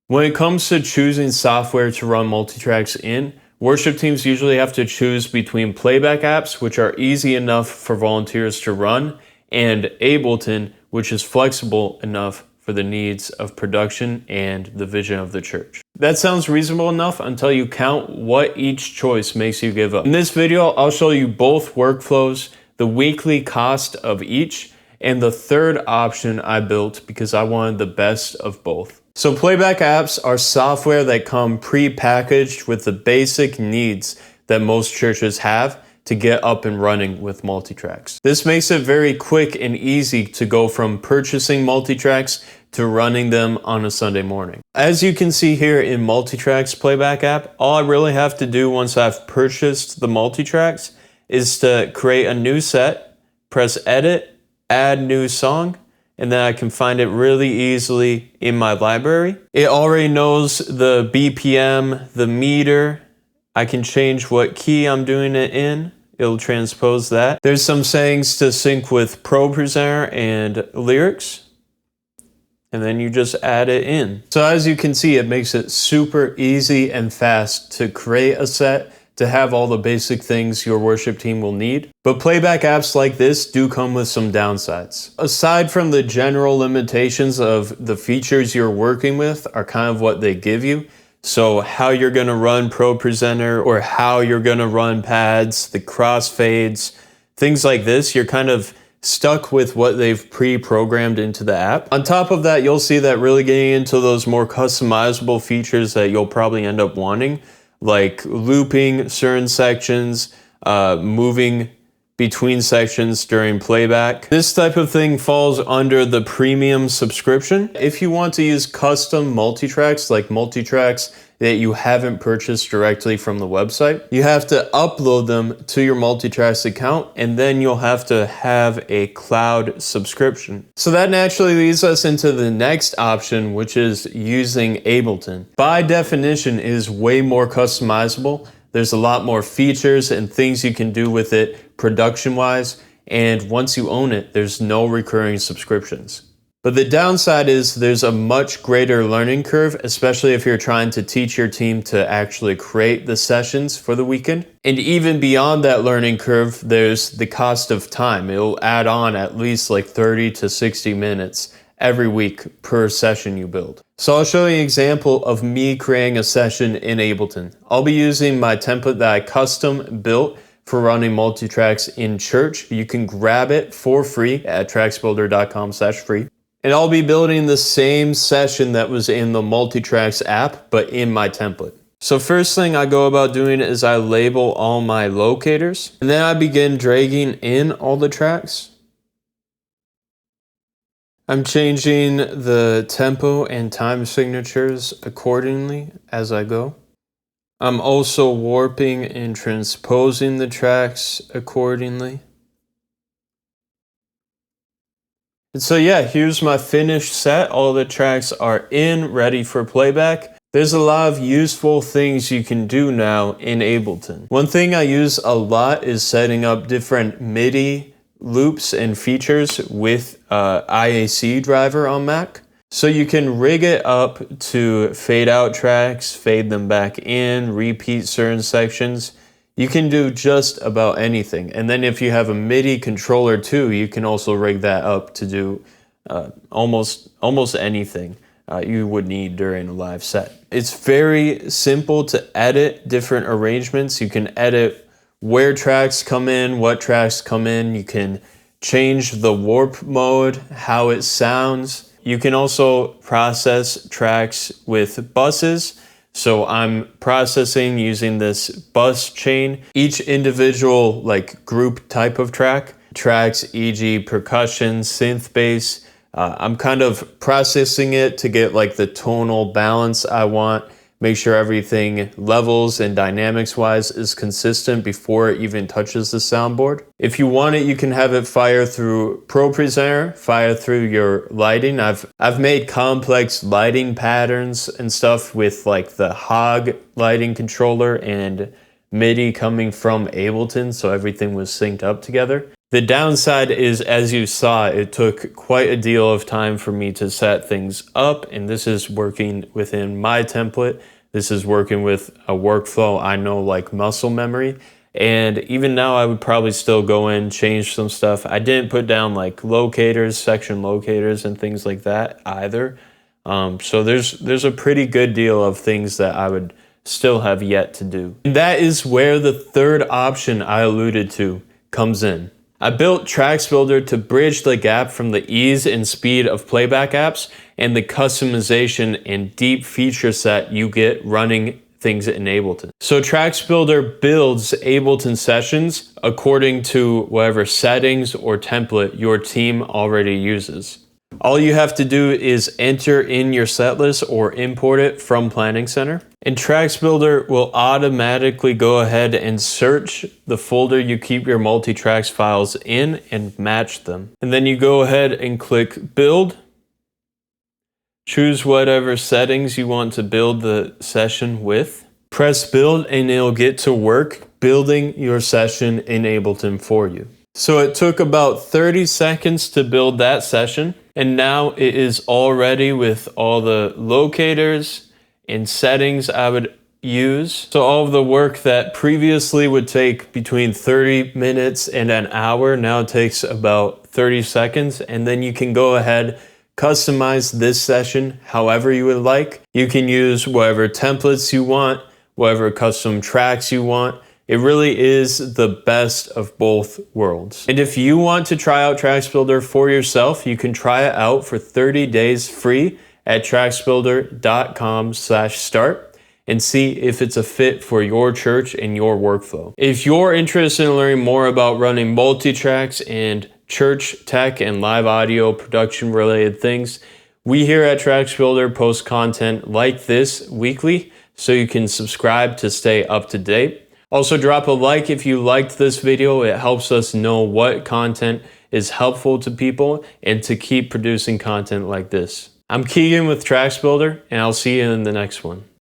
When it comes to choosing software to run MultiTracks in, worship teams usually have to choose between Playback Apps, which are easy enough for volunteers to run, and Ableton, which is flexible enough for the needs of production and the vision of the church. That sounds reasonable enough until you count what each choice makes you give up. In this video, I'll show you both workflows, the weekly cost of each, and the third option I built because I wanted the best of both. So Playback Apps are software that come pre-packaged with the basic needs that most churches have to get up and running with MultiTracks. This makes it very quick and easy to go from purchasing MultiTracks to running them on a Sunday morning. As you can see here in MultiTracks Playback app, all I really have to do once I've purchased the MultiTracks is to create a new set, press edit, add new song, and then I can find it really easily in my library. It already knows the BPM, the meter. I can change what key I'm doing it in. It'll transpose that. There's some settings to sync with Pro Presenter and lyrics. And then you just add it in. So as you can see, it makes it super easy and fast to create a set, to have all the basic things your worship team will need. But Playback apps like this do come with some downsides. Aside from the general limitations of the features you're working with are kind of what they give you. So how you're gonna run Pro Presenter or how you're gonna run pads, the crossfades, things like this, you're kind of stuck with what they've pre-programmed into the app. On top of that, you'll see that really getting into those more customizable features that you'll probably end up wanting, like looping certain sections, moving between sections during playback. This type of thing falls under the premium subscription. If you want to use custom MultiTracks, like MultiTracks that you haven't purchased directly from the website, you have to upload them to your MultiTracks account, and then you'll have to have a cloud subscription. So that naturally leads us into the next option, which is using Ableton. By definition, it is way more customizable. There's a lot more features and things you can do with it production-wise, and once you own it, there's no recurring subscriptions. But the downside is there's a much greater learning curve, especially if you're trying to teach your team to actually create the sessions for the weekend. And even beyond that learning curve, there's the cost of time. It'll add on at least like 30 to 60 minutes every week per session you build. So I'll show you an example of me creating a session in Ableton. I'll be using my template that I custom built for running MultiTracks in church. You can grab it for free at tracksbuilder.com/free. And I'll be building the same session that was in the MultiTracks app, but in my template. So first thing I go about doing is I label all my locators, and then I begin dragging in all the tracks. I'm changing the tempo and time signatures accordingly as I go. I'm also warping and transposing the tracks accordingly. And so yeah, here's my finished set. All the tracks are in, ready for playback. There's a lot of useful things you can do now in Ableton. One thing I use a lot is setting up different MIDI loops and features with IAC driver on Mac. So you can rig it up to fade out tracks, fade them back in, repeat certain sections. You can do just about anything. And then if you have a MIDI controller too, you can also rig that up to do almost anything you would need during a live set. It's very simple to edit different arrangements. You can edit where tracks come in, what tracks come in. You can change the warp mode, how it sounds. You can also process tracks with buses. So I'm processing using this bus chain. Each individual like group type of tracks, e.g. percussion, synth bass. I'm kind of processing it to get like the tonal balance I want. Make sure everything levels and dynamics wise is consistent before it even touches the soundboard. If you want it, you can have it fire through Pro Presenter, fire through your lighting. I've made complex lighting patterns and stuff with like the Hog lighting controller and MIDI coming from Ableton, so everything was synced up together. The downside is, as you saw, it took quite a deal of time for me to set things up, and this is working within my template. This is working with a workflow I know like muscle memory. And even now I would probably still go in, change some stuff. I didn't put down like locators, section locators and things like that either. So there's a pretty good deal of things that I would still have yet to do. And that is where the third option I alluded to comes in. I built TracksBuilder to bridge the gap from the ease and speed of Playback Apps and the customization and deep feature set you get running things in Ableton. So TracksBuilder builds Ableton sessions according to whatever settings or template your team already uses. All you have to do is enter in your setlist or import it from Planning Center, and TracksBuilder will automatically go ahead and search the folder you keep your MultiTracks files in and match them. And then you go ahead and click Build. Choose whatever settings you want to build the session with. Press Build and it'll get to work building your session in Ableton for you. So it took about 30 seconds to build that session, and now it is all ready with all the locators and settings I would use. So all of the work that previously would take between 30 minutes and an hour now takes about 30 seconds, and then you can go ahead, customize this session however you would like. You can use whatever templates you want, whatever custom tracks you want. It really is the best of both worlds. And if you want to try out TracksBuilder for yourself, you can try it out for 30 days free at tracksbuilder.com/start and see if it's a fit for your church and your workflow. If you're interested in learning more about running MultiTracks and church tech and live audio production related things, we here at TracksBuilder post content like this weekly, so you can subscribe to stay up to date. Also, drop a like if you liked this video. It helps us know what content is helpful to people and to keep producing content like this. I'm Keegan with TracksBuilder, and I'll see you in the next one.